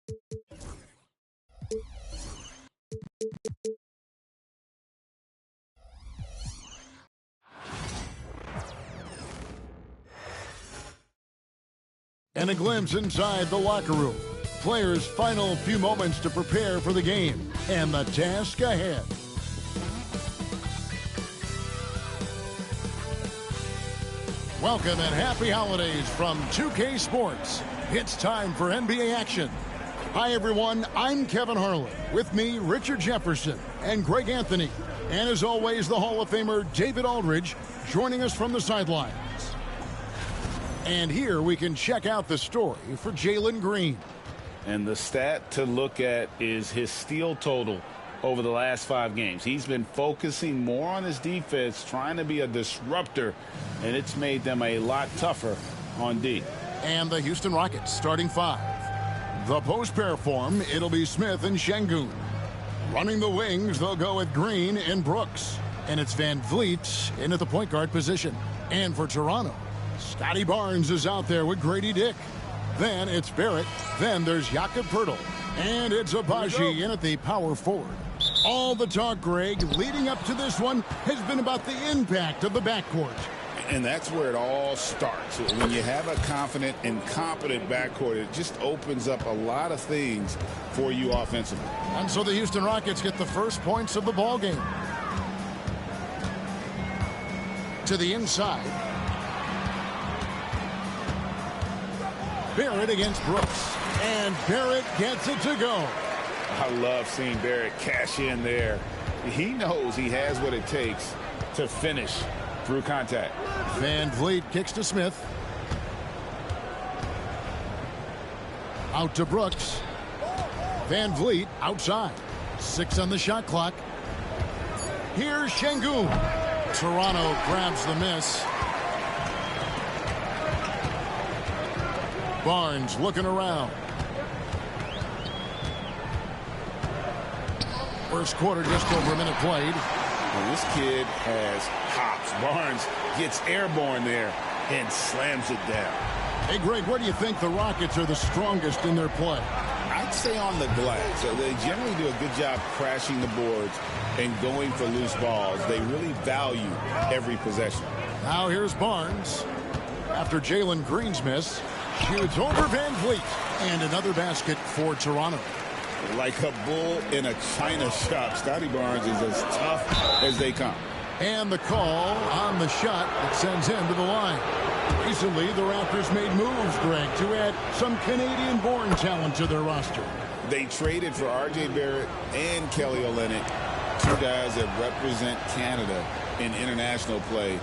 And a glimpse inside the locker room. Players' final few moments to prepare for the game and the task ahead. Welcome and happy holidays from 2K Sports. It's time for NBA action. Hi everyone, I'm Kevin Harlan. With me, Richard Jefferson and Greg Anthony. And as always, the Hall of Famer David Aldridge joining us from the sidelines. And here we can check out the story for Jalen Green. And the stat to look at is his steal total over the last 5 games. He's been focusing more on his defense, trying to be a disruptor, and it's made them a lot tougher on D. And the Houston Rockets starting 5. The post pair form, it'll be Smith and Şengün. Running the wings, they'll go with Green and Brooks. And it's Van Vliet in at the point guard position. And for Toronto, Scotty Barnes is out there with Grady Dick. Then it's Barrett. Then there's Jakob Poeltl. And it's Abaji in at the power forward. All the talk, Greg, leading up to this one has been about the impact of the backcourt. And that's where it all starts. When you have a confident and competent backcourt, it just opens up a lot of things for you offensively. And so the Houston Rockets get the first points of the ball game. To the inside. Barrett against Brooks. And Barrett gets it to go. I love seeing Barrett cash in there. He knows he has what it takes to finish through contact. Van Vliet kicks to Smith. Out to Brooks. Van Vliet outside. 6 on the shot clock. Here's Şengün. Toronto grabs the miss. Barnes looking around. First quarter, just over a minute played. Well, this kid has hops. Barnes gets airborne there and slams it down. Hey, Greg, where do you think the Rockets are the strongest in their play? I'd say on the glass. So they generally do a good job crashing the boards and going for loose balls. They really value every possession. Now here's Barnes. After Jalen Green's miss, shoots over Van Vliet. And another basket for Toronto. Like a bull in a china shop, Scotty Barnes is as tough as they come. And the call on the shot that sends him to the line. Recently, the Raptors made moves, Greg, to add some Canadian-born talent to their roster. They traded for R.J. Barrett and Kelly Olynyk, 2 guys that represent Canada in international play,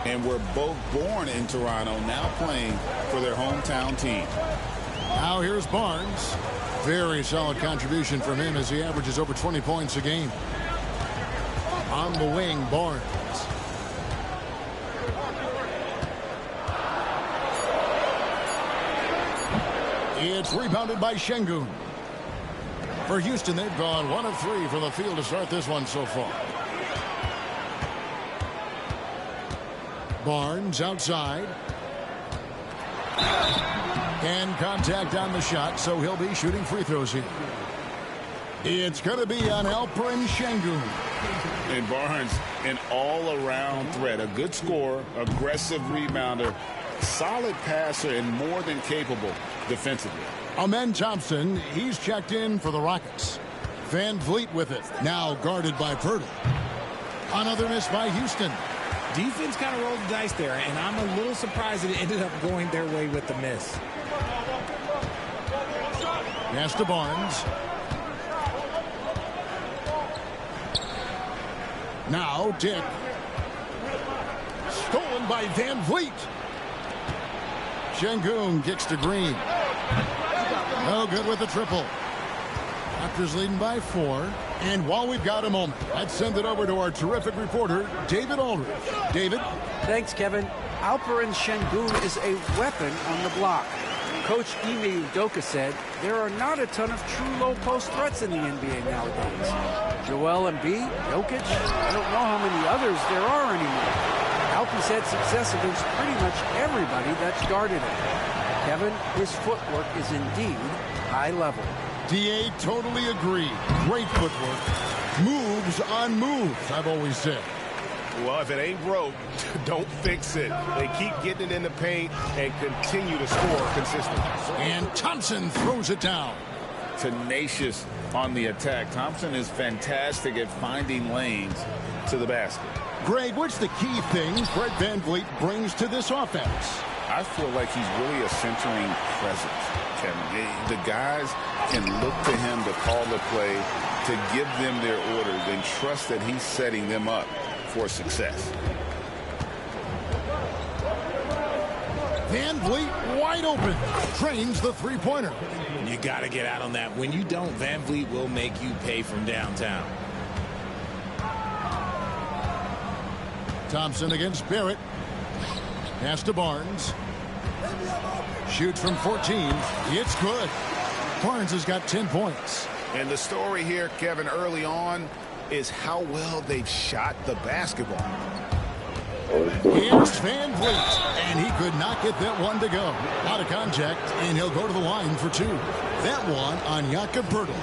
and were both born in Toronto, now playing for their hometown team. Now here's Barnes. Very solid contribution from him as he averages over 20 points a game. On the wing, Barnes. It's rebounded by Şengün. For Houston, they've gone 1 of 3 from the field to start this one so far. Barnes outside. And contact on the shot, so he'll be shooting free throws here. It's going to be on Alperen Şengün. And Barnes, an all-around threat. A good scorer, aggressive rebounder, solid passer, and more than capable defensively. Amen Thompson, he's checked in for the Rockets. Van Vliet with it, now guarded by Poeltl. Another miss by Houston. Defense kind of rolled the dice there, and I'm a little surprised that it ended up going their way with the miss. Pass to Barnes. Now Dick. Stolen by Van Vliet. Şengün kicks to Green. No good with the triple. Raptors leading by 4. And while we've got a moment, let's send it over to our terrific reporter, David Aldridge. David? Thanks, Kevin. Alperen Şengün is a weapon on the block. Coach Ime Udoka said there are not a ton of true low-post threats in the NBA nowadays. Joel Embiid, Jokic, I don't know how many others there are anymore. Alpes had success against pretty much everybody that's guarded him. Kevin, his footwork is indeed high level. DA totally agreed. Great footwork. Moves on moves, I've always said. Well, if it ain't broke, don't fix it. They keep getting it in the paint and continue to score consistently. And Thompson throws it down. Tenacious on the attack. Thompson is fantastic at finding lanes to the basket. Greg, what's the key thing Fred VanVleet brings to this offense? I feel like he's really a centering presence, Kevin. The guys can look to him to call the play, to give them their orders, and trust that he's setting them up for success. VanVleet wide open. Trains the three-pointer. You got to get out on that. When you don't, VanVleet will make you pay from downtown. Thompson against Barrett. Pass to Barnes. Shoots from 14. It's good. Barnes has got 10 points. And the story here, Kevin, early on is how well they've shot the basketball. Here's VanVleet, and he could not get that one to go. Out of contact, and he'll go to the line for two. That one on Jakob Poeltl.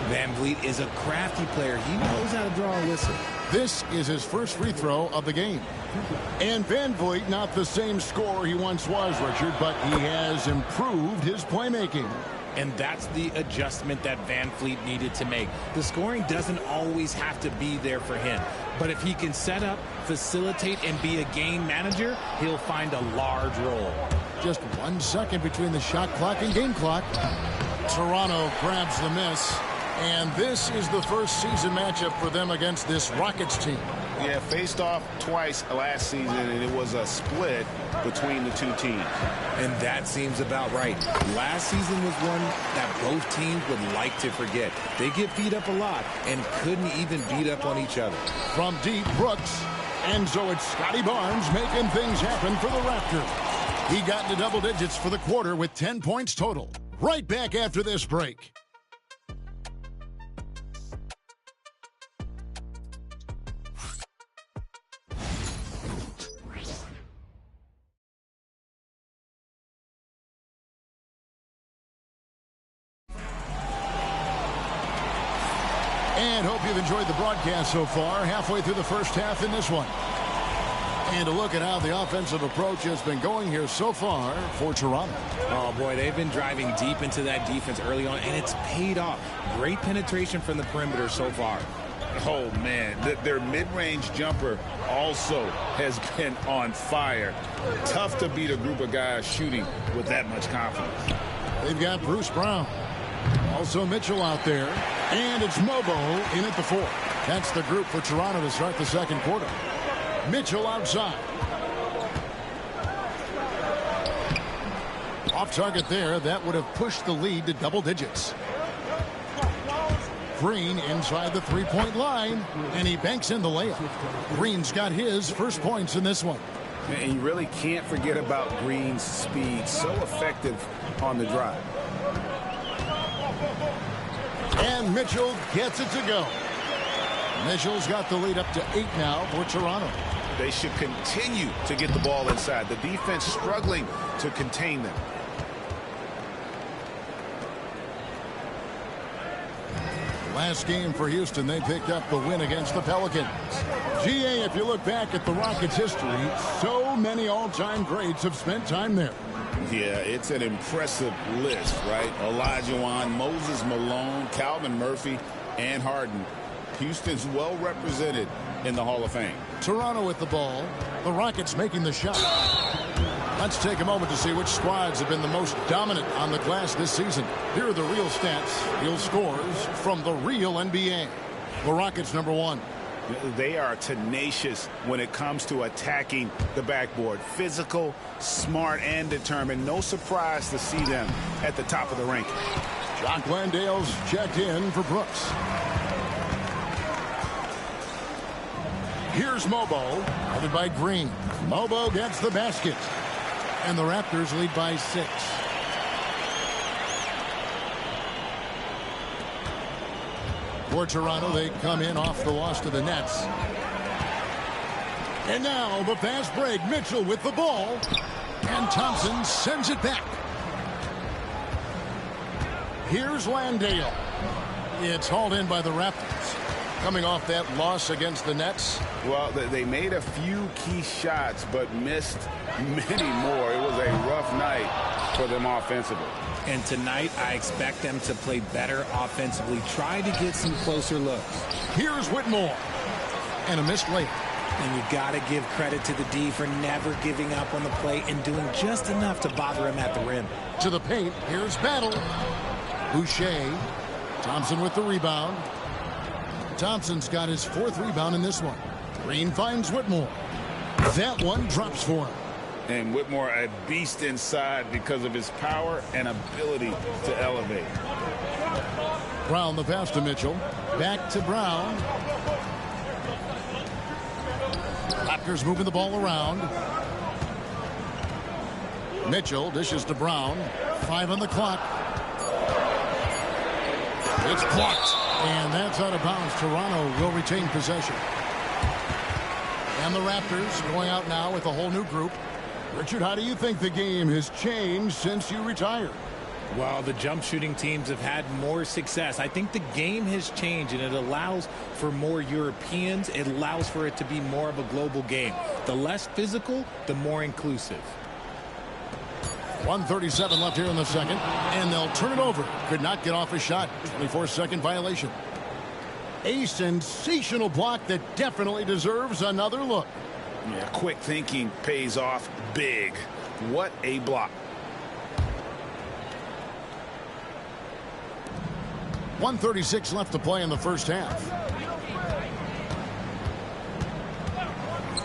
VanVleet is a crafty player. He knows how to draw a whistle. This is his first free throw of the game. And VanVleet, not the same scorer he once was, Richard, but he has improved his playmaking. And that's the adjustment that VanVleet needed to make. The scoring doesn't always have to be there for him. But if he can set up, facilitate, and be a game manager, he'll find a large role. Just 1 second between the shot clock and game clock. Toronto grabs the miss. And this is the first season matchup for them against this Rockets team. Yeah, faced off twice last season, and it was a split between the two teams. And that seems about right. Last season was one that both teams would like to forget. They get beat up a lot and couldn't even beat up on each other. From deep, Brooks. And so it's Scotty Barnes making things happen for the Raptors. He got into double digits for the quarter with 10 points total. Right back after this break. And hope you've enjoyed the broadcast so far. Halfway through the first half in this one. And a look at how the offensive approach has been going here so far for Toronto. Oh, boy, they've been driving deep into that defense early on, and it's paid off. Great penetration from the perimeter so far. Oh, man, their mid-range jumper also has been on fire. Tough to beat a group of guys shooting with that much confidence. They've got Bruce Brown. Also Mitchell out there. And it's Mobo in at the fourth. That's the group for Toronto to start the second quarter. Mitchell outside. Off target there. That would have pushed the lead to double digits. Green inside the three-point line. And he banks in the layup. Green's got his first points in this one. And you really can't forget about Green's speed. So effective on the drive. And Mitchell gets it to go. Mitchell's got the lead up to 8 now for Toronto. They should continue to get the ball inside. The defense struggling to contain them. Last game for Houston, they picked up the win against the Pelicans. GA, if you look back at the Rockets' history, so many all-time greats have spent time there. Yeah, it's an impressive list, right? Olajuwon, Moses Malone, Calvin Murphy, and Harden. Houston's well represented in the Hall of Fame. Toronto with the ball. The Rockets making the shot. Let's take a moment to see which squads have been the most dominant on the glass this season. Here are the real stats, real scores from the real NBA. The Rockets, number 1. They are tenacious when it comes to attacking the backboard. Physical, smart, and determined. No surprise to see them at the top of the ranking. Jock Landale's checked in for Brooks. Here's Mobo, covered by Green. Mobo gets the basket. And the Raptors lead by 6. For Toronto, they come in off the loss to the Nets. And now the fast break. Mitchell with the ball. And Thompson sends it back. Here's Landale. It's hauled in by the Raptors. Coming off that loss against the Nets. Well, they made a few key shots, but missed many more. It was a rough night for them offensively. And tonight, I expect them to play better offensively. Try to get some closer looks. Here's Whitmore. And a missed layup. And you got to give credit to the D for never giving up on the play and doing just enough to bother him at the rim. To the paint. Here's Battle. Boucher. Thompson with the rebound. Thompson's got his 4th rebound in this one. Green finds Whitmore. That one drops for him. And Whitmore, a beast inside because of his power and ability to elevate. Brown the pass to Mitchell. Back to Brown. Raptors moving the ball around. Mitchell dishes to Brown. 5 on the clock. It's blocked. And that's out of bounds. Toronto will retain possession. And the Raptors going out now with a whole new group. Richard, how do you think the game has changed since you retired? Well, the jump shooting teams have had more success. I think the game has changed, and it allows for more Europeans. It allows for it to be more of a global game. The less physical, the more inclusive. 1:37 left here in the second, and they'll turn it over. Could not get off a shot. 24-second violation. A sensational block that definitely deserves another look. Yeah, quick thinking pays off big. What a block. 1:36 left to play in the first half.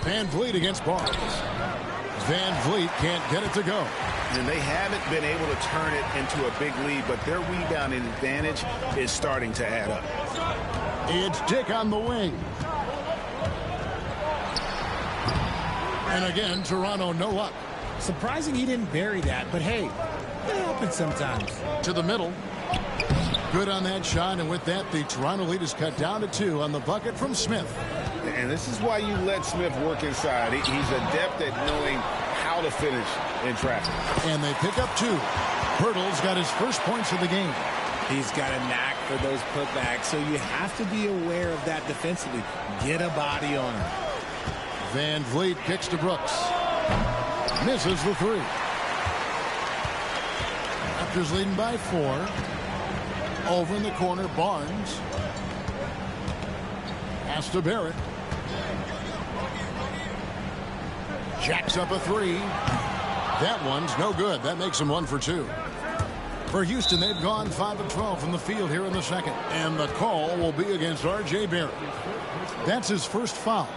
Van Vliet against Barnes. Van Vliet can't get it to go. And they haven't been able to turn it into a big lead, but their rebounding advantage is starting to add up. It's Dick on the wing. And again, Toronto no up. Surprising he didn't bury that, but hey, it happens sometimes. To the middle. Good on that shot, and with that, the Toronto lead is cut down to 2 on the bucket from Smith. And this is why you let Smith work inside. He's adept at knowing how to finish in traffic. And they pick up 2. Pirtle's got his first points of the game. He's got a knack for those putbacks, so you have to be aware of that defensively. Get a body on him. Van Vliet kicks to Brooks. Misses the 3. Raptors leading by 4. Over in the corner, Barnes. Pass to Barrett. Jacks up a 3. That one's no good. That makes him 1 for 2. For Houston, they've gone 5 of 12 from the field here in the second. And the call will be against R.J. Barrett. That's his first foul.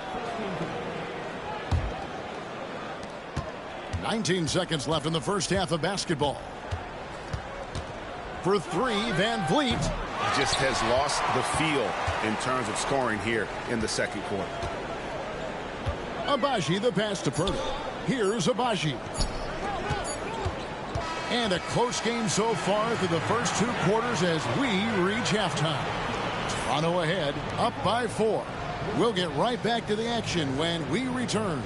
19 seconds left in the first half of basketball. For 3, Van Vliet. Just has lost the feel in terms of scoring here in the second quarter. Abaji the pass to Pirtle. Here's Abaji. And a close game so far through the first 2 quarters as we reach halftime. Toronto ahead, up by 4. We'll get right back to the action when we return.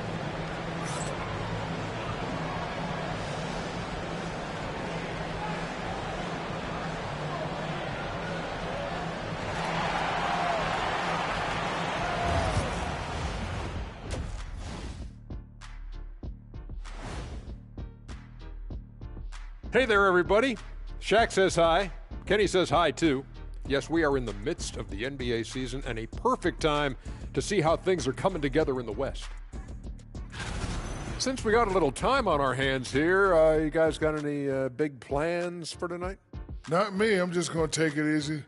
Hey there, everybody. Shaq says hi. Kenny says hi, too. Yes, we are in the midst of the NBA season and a perfect time to see how things are coming together in the West. Since we got a little time on our hands here, you guys got any big plans for tonight? Not me. I'm just going to take it easy.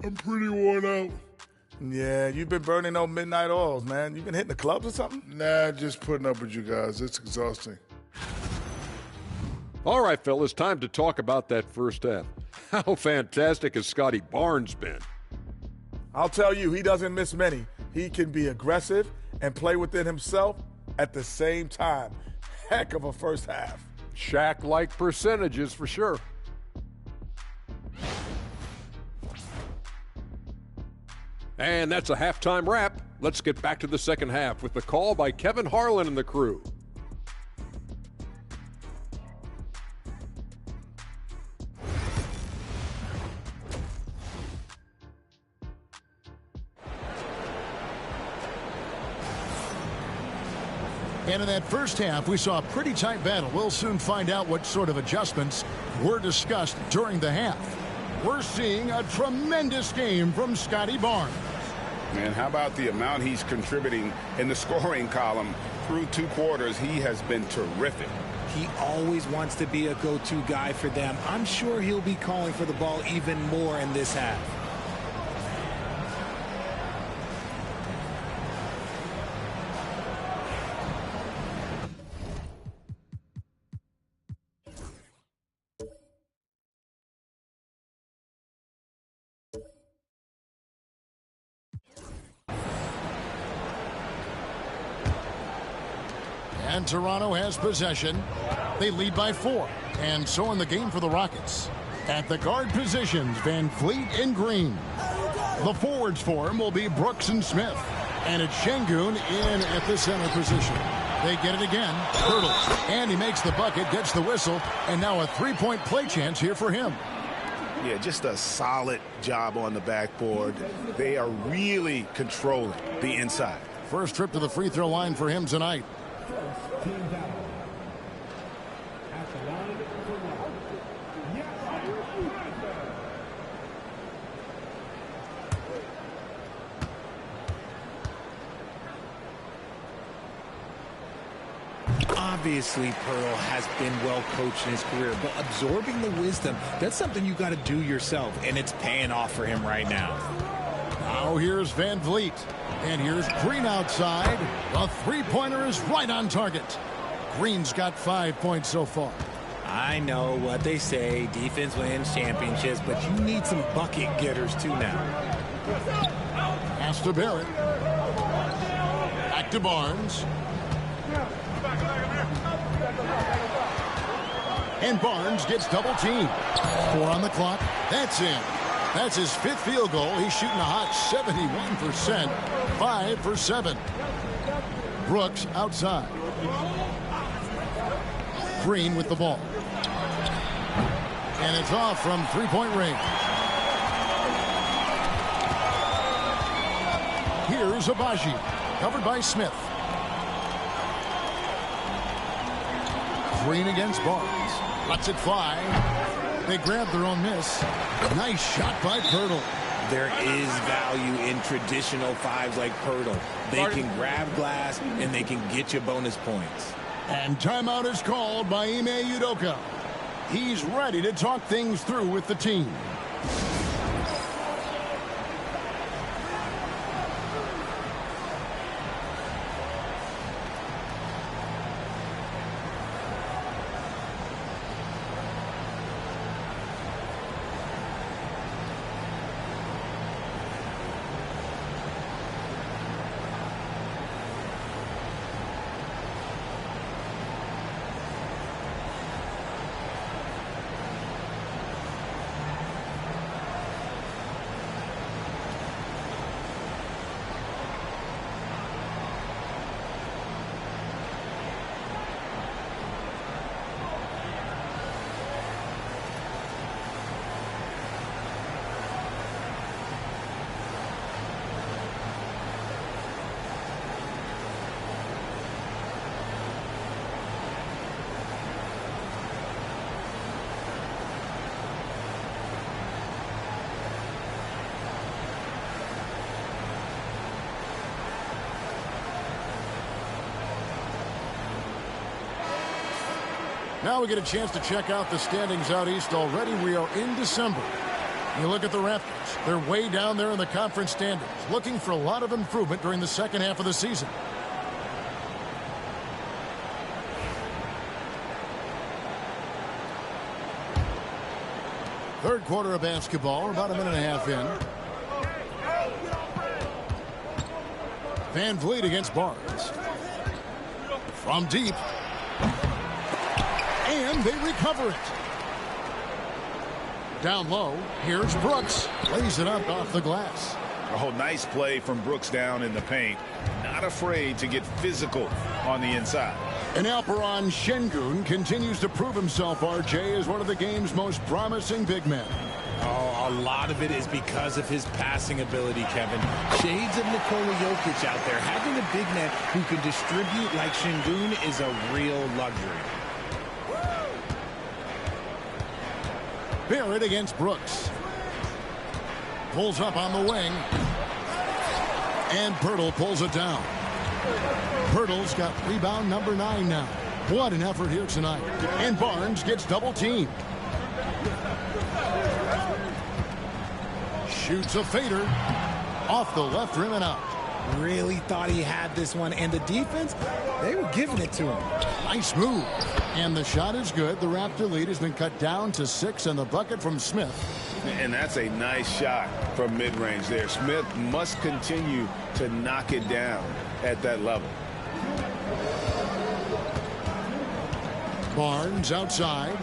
I'm pretty worn out. Yeah, you've been burning on midnight oils, man. You been hitting the clubs or something? Nah, just putting up with you guys. It's exhausting. All right, fellas, time to talk about that first half. How fantastic has Scotty Barnes been? I'll tell you, he doesn't miss many. He can be aggressive and play within himself at the same time. Heck of a first half. Shaq-like percentages for sure. And that's a halftime wrap. Let's get back to the second half with the call by Kevin Harlan and the crew. And in that first half, we saw a pretty tight battle. We'll soon find out what sort of adjustments were discussed during the half. We're seeing a tremendous game from Scotty Barnes. Man, how about the amount he's contributing in the scoring column through 2 quarters? He has been terrific. He always wants to be a go-to guy for them. I'm sure he'll be calling for the ball even more in this half. And Toronto has possession. They lead by 4. And so in the game for the Rockets. At the guard positions, Van Fleet and Green. The forwards for him will be Brooks and Smith. And it's Şengün in at the center position. They get it again. Hurdles. And he makes the bucket, gets the whistle. And now a 3-point play chance here for him. Yeah, just a solid job on the backboard. They are really controlling the inside. First trip to the free throw line for him tonight. Obviously, Pearl has been well coached in his career, but absorbing the wisdom, that's something you got to do yourself, and it's paying off for him right now. Now here's Van Vliet. And here's Green outside. The three-pointer is right on target. Green's got 5 points so far. I know what they say, defense wins championships, but you need some bucket getters too now. Pass to Barrett. Back to Barnes. And Barnes gets double teamed. 4 on the clock. That's in. That's his 5th field goal. He's shooting a hot 71%. 5 for 7. Brooks outside. Green with the ball. And it's off from 3-point range. Here's Abaji. Covered by Smith. Green against Barnes. Lets it fly. They grab their own miss. Nice shot by Pirtle. There is value in traditional 5s like Pirtle. They can grab glass and they can get you bonus points. And timeout is called by Ime Udoka. He's ready to talk things through with the team. Now we get a chance to check out the standings out east already. We are in December. You look at the Raptors. They're way down there in the conference standings, looking for a lot of improvement during the second half of the season. Third quarter of basketball. We're about a minute and a half in. Van Vliet against Barnes. From deep. And they recover it. Down low, here's Brooks. Lays it up off the glass. Oh, nice play from Brooks down in the paint. Not afraid to get physical on the inside. And Alperen Şengün continues to prove himself, RJ, as one of the game's most promising big men. Oh, a lot of it is because of his passing ability, Kevin. Shades of Nikola Jokic out there. Having a big man who can distribute like Şengün is a real luxury. Barrett against Brooks. Pulls up on the wing. And Pirtle pulls it down. Pirtle's got rebound number 9 now. What an effort here tonight. And Barnes gets double teamed. Shoots a fader. Off the left rim and out. Really thought he had this one. And the defense, they were giving it to him. Nice move. And the shot is good. The Raptor lead has been cut down to 6, and the bucket from Smith. And that's a nice shot from mid-range there. Smith must continue to knock it down at that level. Barnes outside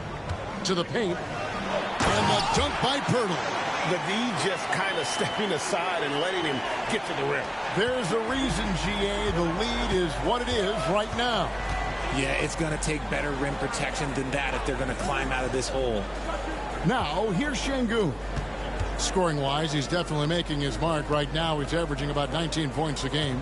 to the paint. And the dunk by Pirtle. The D just kind of stepping aside and letting him get to the rim. There's a reason, GA, the lead is what it is right now. Yeah, it's going to take better rim protection than that if they're going to climb out of this hole. Now, here's Şengün. Scoring-wise, he's definitely making his mark. Right now, he's averaging about 19 points a game.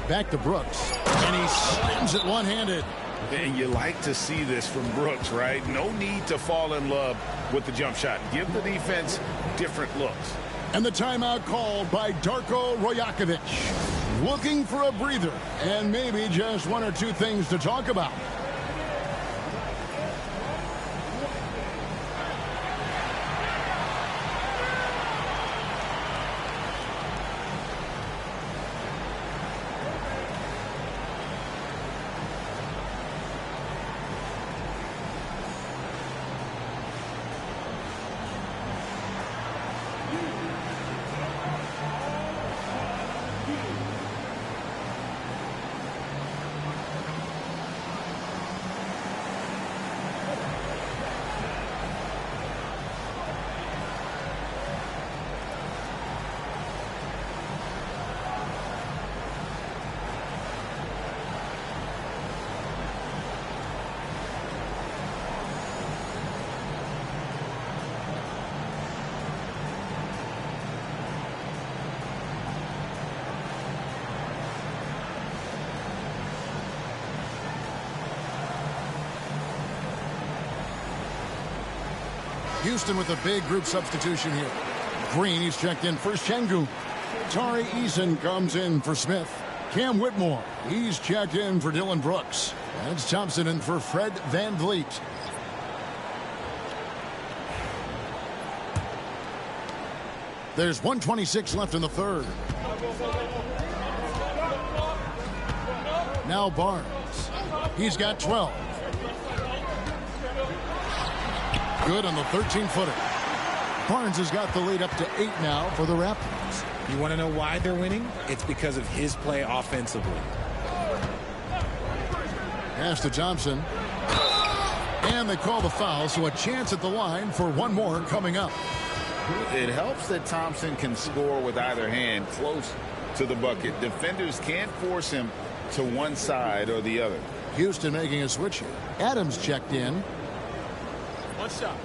Back to Brooks. And he slams it one-handed. And you like to see this from Brooks, right? No need to fall in love with the jump shot. Give the defense different looks. And the timeout called by Darko Rajakovic. Looking for a breather and maybe just one or two things to talk about. Houston with a big group substitution here. Green, he's checked in for Şengün. Tari Eason comes in for Smith. Cam Whitmore, he's checked in for Dylan Brooks. That's Thompson in for Fred VanVleet. There's 1:26 left in the third. Now Barnes. He's got 12. Good on the 13-footer. Barnes has got the lead up to 8 now for the Raptors. You want to know why they're winning? It's because of his play offensively. Pass to Thompson. And they call the foul, so a chance at the line for one more coming up. It helps that Thompson can score with either hand close to the bucket. Defenders can't force him to one side or the other. Houston making a switch here. Adams checked in. One shot.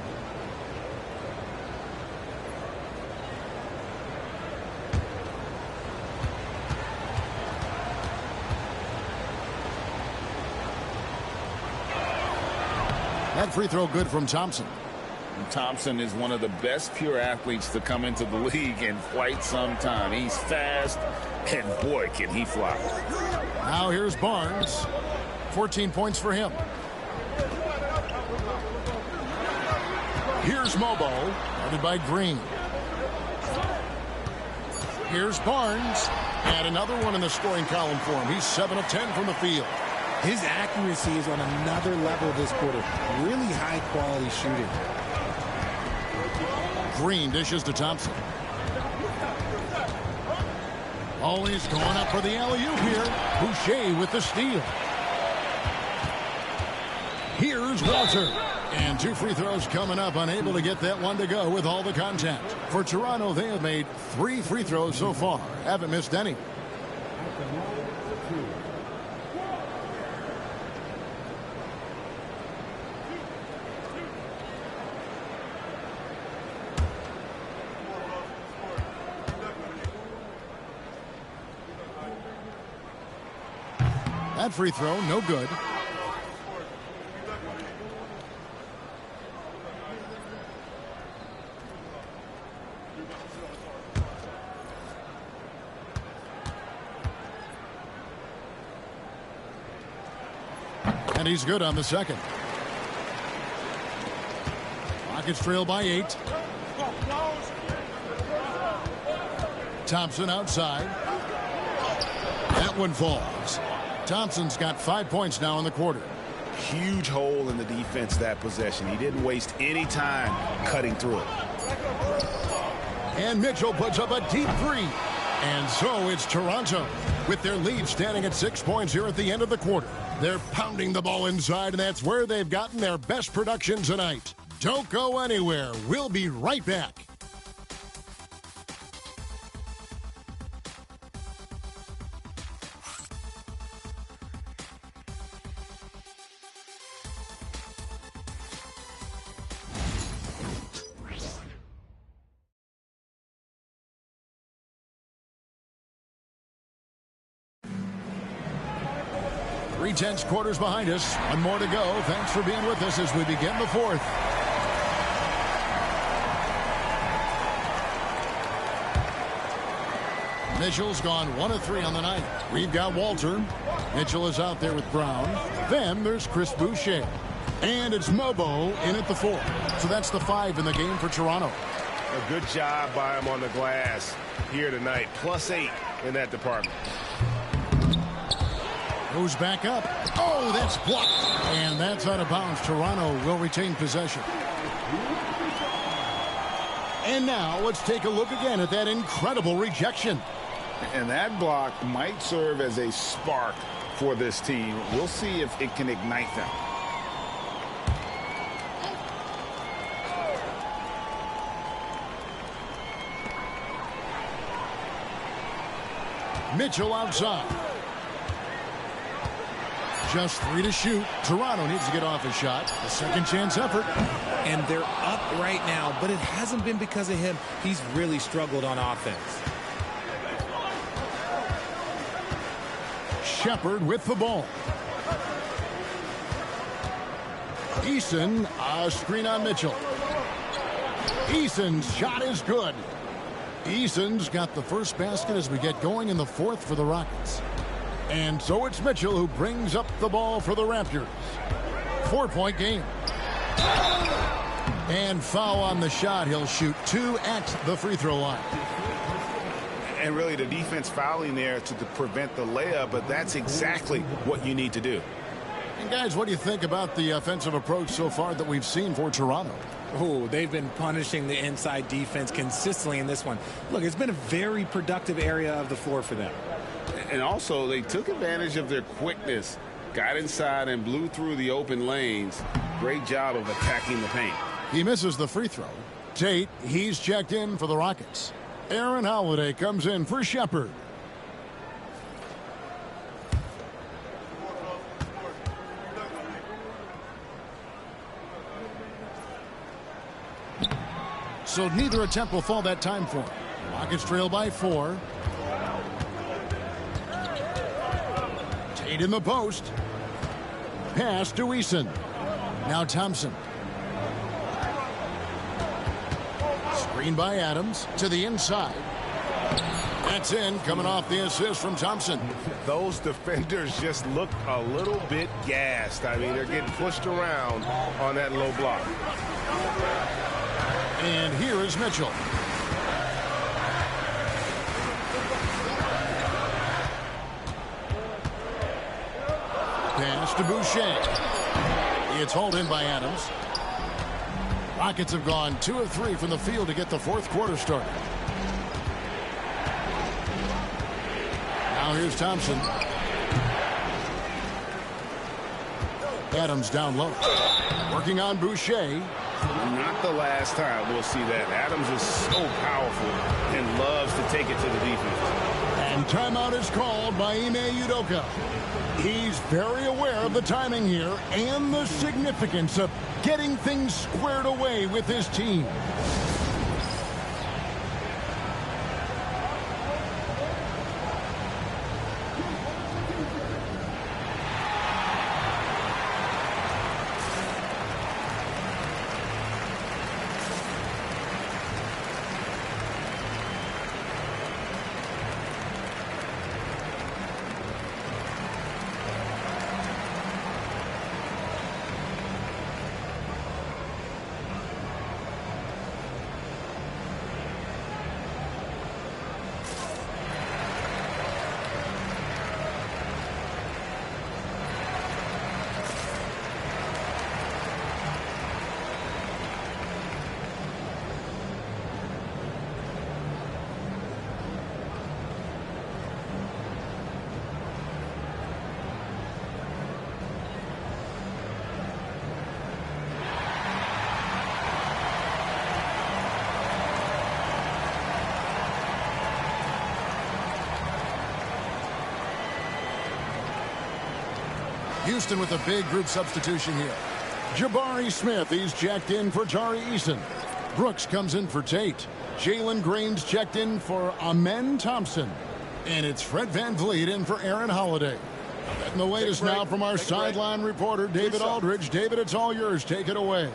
That free throw good from Thompson. Thompson is one of the best pure athletes to come into the league in quite some time. He's fast, and boy, can he fly. Now here's Barnes. 14 points for him. Here's Mobo, guarded by Green. Here's Barnes. And another one in the scoring column for him. He's 7 of 10 from the field. His accuracy is on another level this quarter. Really high-quality shooting. Green dishes to Thompson. Oh, he's going up for the alley-oop here. Boucher with the steal. Here's Walter. And 2 free throws coming up, unable to get that one to go with all the contact. For Toronto, they have made 3 free throws so far. Haven't missed any. That free throw, no good. And he's good on the second. Rockets trail by 8. Thompson outside. That one falls. Thompson's got 5 points now in the quarter. Huge hole in the defense that possession. He didn't waste any time cutting through it. And Mitchell puts up a deep 3. And so it's Toronto with their lead standing at 6 points here at the end of the quarter. They're pounding the ball inside, and that's where they've gotten their best production tonight. Don't go anywhere. We'll be right back. Three-tenths quarters behind us. One more to go. Thanks for being with us as we begin the fourth. Mitchell's gone 1 of 3 on the night. We've got Walter. Mitchell is out there with Brown. Then there's Chris Boucher. And it's Mobo in at the 4. So that's the 5 in the game for Toronto. A good job by him on the glass here tonight. +8 in that department. Goes back up. Oh, that's blocked. And that's out of bounds. Toronto will retain possession. And now let's take a look again at that incredible rejection. And that block might serve as a spark for this team. We'll see if it can ignite them. Mitchell outside. Just 3 to shoot. Toronto needs to get off a shot. A second chance effort. And they're up right now, but it hasn't been because of him. He's really struggled on offense. Shepard with the ball. Eason, a screen on Mitchell. Eason's shot is good. Eason's got the first basket as we get going in the fourth for the Rockets. And so it's Mitchell who brings up the ball for the Raptors. 4-point game. And foul on the shot. He'll shoot 2 at the free throw line. And really the defense fouling there to prevent the layup, but that's exactly what you need to do. And guys, what do you think about the offensive approach so far that we've seen for Toronto? Oh, they've been punishing the inside defense consistently in this one. Look, it's been a very productive area of the floor for them. And also, they took advantage of their quickness, got inside and blew through the open lanes. Great job of attacking the paint. He misses the free throw. Tate, he's checked in for the Rockets. Aaron Holiday comes in for Shepard. So neither attempt will fall that time for him. Rockets trail by 4. Tate in the post. Pass to Eason. Now Thompson. Screen by Adams to the inside. That's in, coming off the assist from Thompson. Those defenders just look a little bit gassed. I mean, they're getting pushed around on that low block. And here is Mitchell. Pass to Boucher. It's hauled in by Adams. Rockets have gone 2 of 3 from the field to get the fourth quarter started. Now here's Thompson. Adams down low. Working on Boucher. Not the last time we'll see that. Adams is so powerful and loves to take it to the defense. And timeout is called by Ime Udoka. He's very aware of the timing here and the significance of getting things squared away with his team. Houston with a big group substitution here. Jabari Smith, he's checked in for Tari Eason. Brooks comes in for Tate. Jalen Green's checked in for Amen Thompson. And it's Fred VanVleet in for Aaron Holiday. And the latest now from our sideline reporter, David Aldridge. David, it's all yours. Take it away.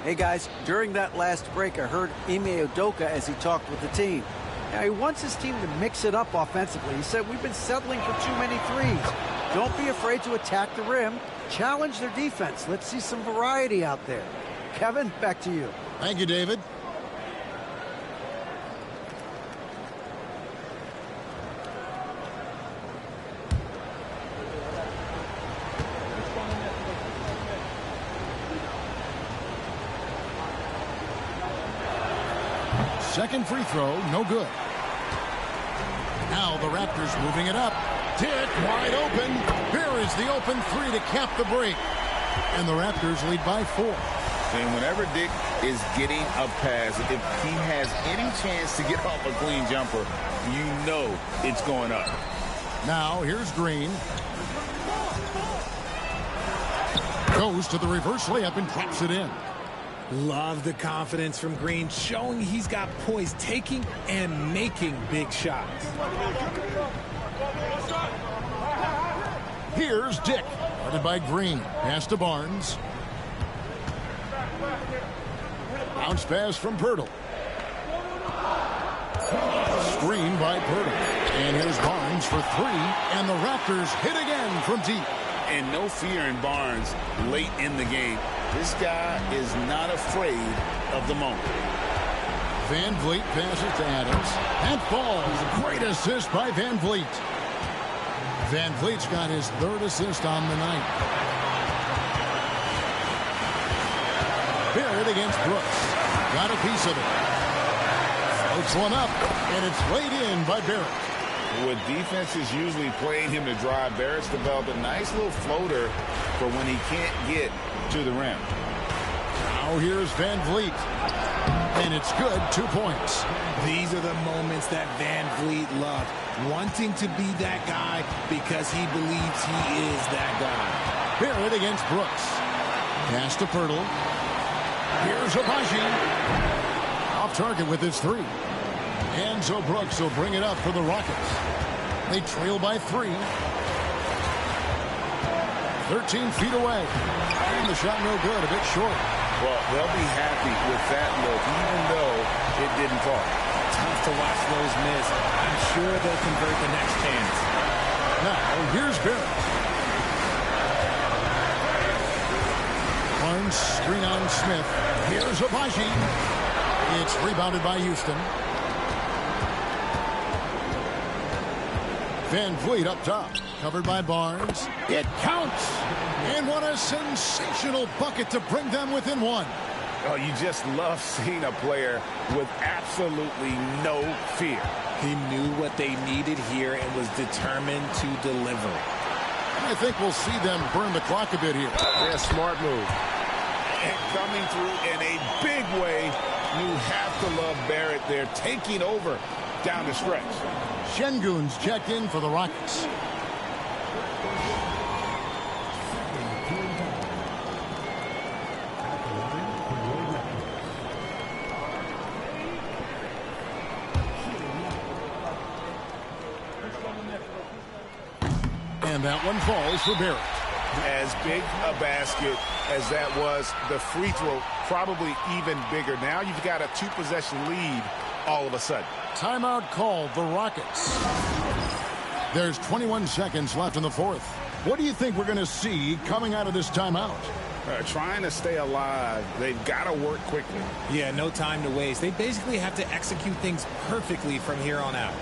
Hey, guys, during that last break, I heard Ime Udoka as he talked with the team. Now, he wants his team to mix it up offensively. He said, we've been settling for too many threes. Don't be afraid to attack the rim. Challenge their defense. Let's see some variety out there. Kevin, back to you. Thank you, David. Second free throw, no good. Now the Raptors moving it up. Dick wide open. Here is the open three to cap the break. And the Raptors lead by 4. And whenever Dick is getting a pass, if he has any chance to get off a clean jumper, you know it's going up. Now here's Green. Goes to the reverse layup and drops it in. Love the confidence from Green, showing he's got poise, taking and making big shots. Here's Dick. Guarded by Green. Pass to Barnes. Bounce pass from Pirtle. Screen by Pirtle. And here's Barnes for 3. And the Raptors hit again from deep. And no fear in Barnes late in the game. This guy is not afraid of the moment. VanVleet passes to Adams. That falls. Great assist by VanVleet. VanVleet's got his 3rd assist on the night. Barrett against Brooks. Got a piece of it. Floats one up, and it's laid in by Barrett. With defenses usually playing him to drive, Barrett's developed a nice little floater for when he can't get to the rim. Now here's VanVleet. And it's good. 2 points. These are the moments that VanVleet loved. Wanting to be that guy because he believes he is that guy. Barrett against Brooks. Pass to Pirtle. Here's Hibachi. Off target with his 3. And so Brooks will bring it up for the Rockets. They trail by 3. 13 feet away. And the shot no good, a bit short. Well, they'll be happy with that look, even though it didn't fall. Tough to watch those miss. I'm sure they'll convert the next chance. Now, here's Barrett. Barnes, screen on Smith. Here's Hibachi. It's rebounded by Houston. VanVleet up top. Covered by Barnes. It counts. And what a sensational bucket to bring them within 1. Oh, you just love seeing a player with absolutely no fear. He knew what they needed here and was determined to deliver. I think we'll see them burn the clock a bit here. Yeah, smart move. And coming through in a big way, you have to love Barrett there, taking over down the stretch. Şengün's checked in for the Rockets. And that one falls for Barrett. As big a basket as that was, the free throw probably even bigger. Now you've got a 2-possession lead all of a sudden. Timeout called, the Rockets. There's 21 seconds left in the 4th. What do you think we're going to see coming out of this timeout? Trying to stay alive. They've got to work quickly. Yeah, no time to waste. They basically have to execute things perfectly from here on out.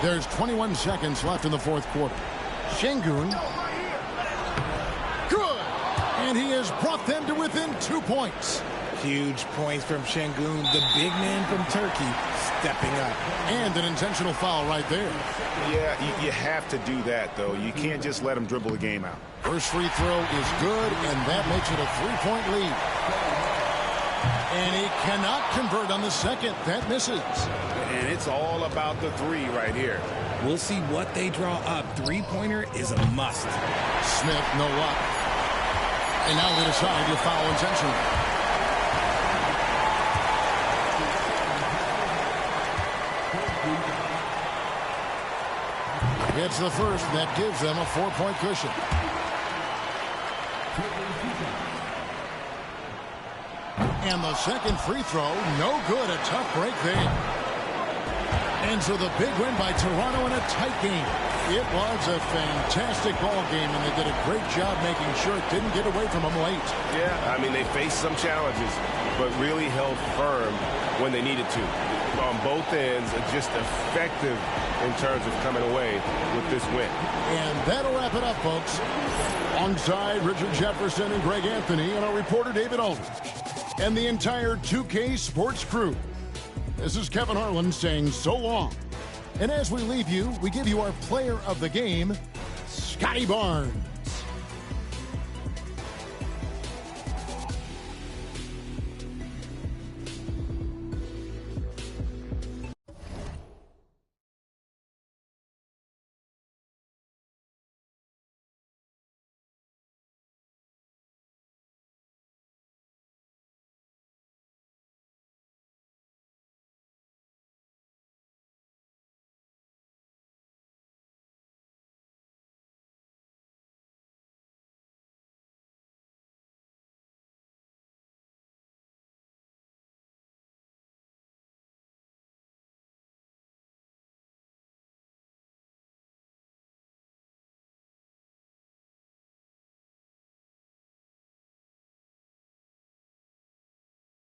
There's 21 seconds left in the fourth quarter. Şengün. Good. And he has brought them to within 2 points. Huge points from Şengün, the big man from Turkey, stepping up. And an intentional foul right there. Yeah, you have to do that, though. You can't just let him dribble the game out. First free throw is good, and that makes it a 3-point lead. And he cannot convert on the second. That misses. And it's all about the three right here. We'll see what they draw up. Three-pointer is a must. Smith, no luck. And now they decide to foul intentionally. It's the first, and that gives them a 4-point cushion. And the second free throw, no good. A tough break there. And so the big win by Toronto in a tight game. It was a fantastic ball game, and they did a great job making sure it didn't get away from them late. Yeah, I mean, they faced some challenges, but really held firm when they needed to. On both ends, just effective in terms of coming away with this win. And that'll wrap it up, folks. Alongside Richard Jefferson and Greg Anthony and our reporter David Alden and the entire 2K Sports crew. This is Kevin Harlan saying so long. And as we leave you, we give you our player of the game, Scotty Barnes.